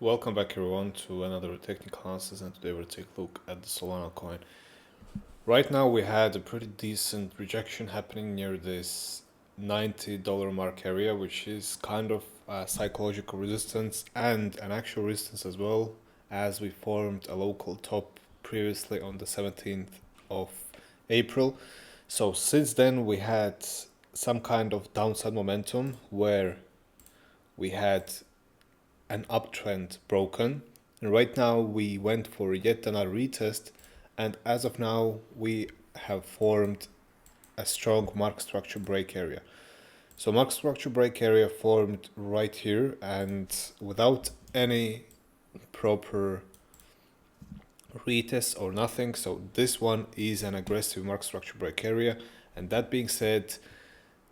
Welcome back everyone to another technical analysis, and today we'll take a look at the Solana coin. Right now we had a pretty decent rejection happening near this $90 mark area, which is kind of a psychological resistance and an actual resistance as well, as we formed a local top previously on the 17th of April. So since then we had some kind of downside momentum where we had an uptrend broken, and right now we went for yet another retest, and as of now we have formed a strong market structure break area. So market structure break area formed right here, and without any proper retest or nothing, so this one is an aggressive market structure break area. And that being said,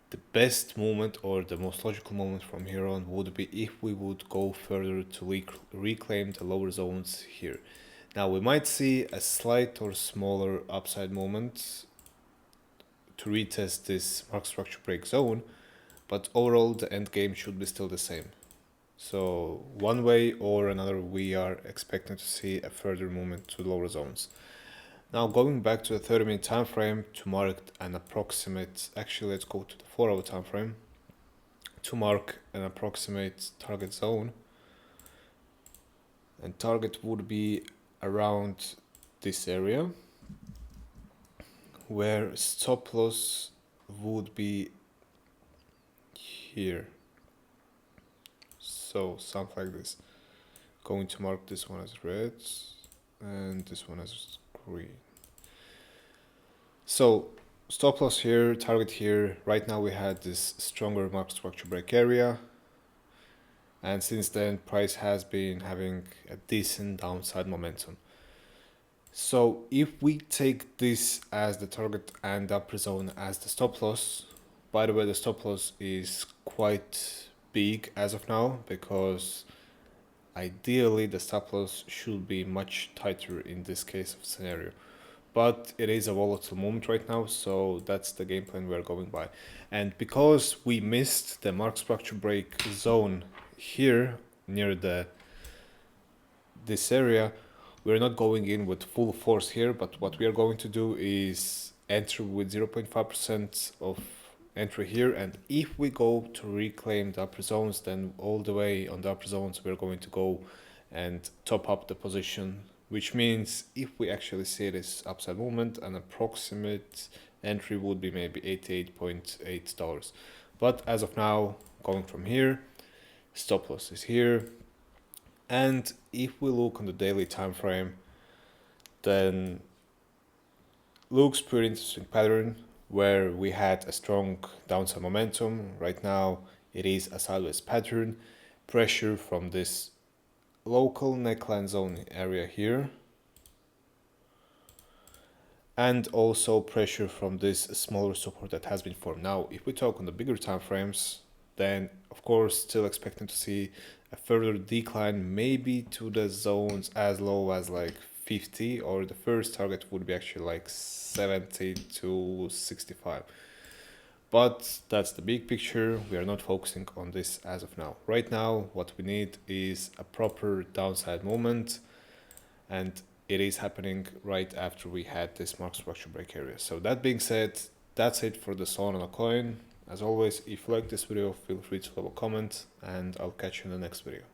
the best moment or the most logical moment from here on would be if we would go further to reclaim the lower zones here. Now we might see a slight or smaller upside moment to retest this market structure break zone, but overall the end game should be still the same. So one way or another we are expecting to see a further movement to lower zones. Now going back to the 30-minute time frame to mark an approximate, actually let's go to the 4-hour time frame to mark an approximate target zone, and target would be around this area, where stop loss would be here, so something like this. Going to mark this one as red and this one as green. So stop loss here, target here. Right now we had this stronger market structure break area, and since then price has been having a decent downside momentum. So if we take this as the target and the upper zone as the stop loss, by the way, the stop loss is quite big as of now, because ideally the stop loss should be much tighter in this case of scenario. But it is a volatile moment right now, so that's the game plan we're going by. And because we missed the market structure break zone here near this area, we're not going in with full force here, but what we are going to do is enter with 0.5% of entry here, and if we go to reclaim the upper zones, then all the way on the upper zones we're going to go and top up the position, which means if we actually see this upside movement, an approximate entry would be maybe $88.8. But as of now, going from here, stop loss is here. And if we look on the daily time frame, then looks pretty interesting pattern where we had a strong downside momentum. Right now it is a sideways pattern, pressure from this local neckline zone area here, and also pressure from this smaller support that has been formed. Now if we talk on the bigger time frames, then of course still expecting to see a further decline, maybe to the zones as low as like 50, or the first target would be actually like 70 to 65. But that's the big picture. We are not focusing on this as of now. Right now what we need is a proper downside moment, and it is happening right after we had this market structure break area. So that being said, that's it for the Solana coin. As always, if you like this video, feel free to leave a comment, and I'll catch you in the next video.